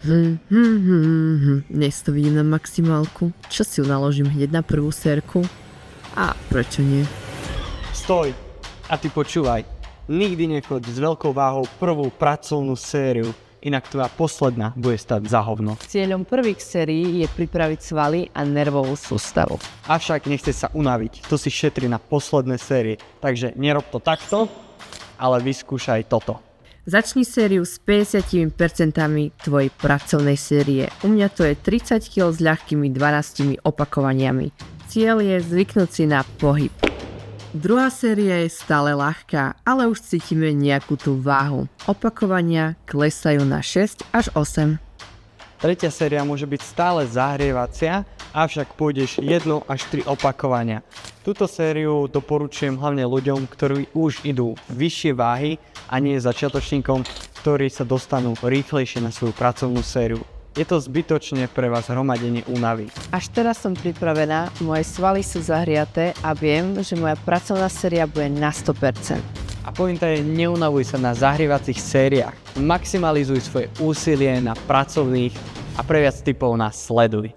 Dnes to vidím na maximálku. Čo si ju naložím hneď na prvú sérku? A prečo nie? Stoj! A ty počúvaj. Nikdy nechoď s veľkou váhou prvú pracovnú sériu, inak tvoja posledná bude stať za hovno. Cieľom prvých sérií je pripraviť svaly a nervovú sústavu. Avšak nechce sa unaviť, to si šetri na posledné série, takže nerob to takto, ale vyskúšaj toto. Začni sériu s 50% tvojej pracovnej série. U mňa to je 30 kg s ľahkými 12 opakovaniami. Cieľ je zvyknúť si na pohyb. Druhá séria je stále ľahká, ale už cítime nejakú tú váhu. Opakovania klesajú na 6 až 8. Tretia séria môže byť stále zahrievacia, avšak pôjdeš 1 až 3 opakovania. Túto sériu doporučujem hlavne ľuďom, ktorí už idú vyššie váhy a nie začiatočníkom, ktorí sa dostanú rýchlejšie na svoju pracovnú sériu. Je to zbytočne pre vás hromadenie únavy. Až teraz som pripravená, moje svaly sú zahriaté a viem, že moja pracovná séria bude na 100%. A pointa je, neunavuj sa na zahrievacích sériách. Maximalizuj svoje úsilie na pracovných a pre viac tipov nás sleduj.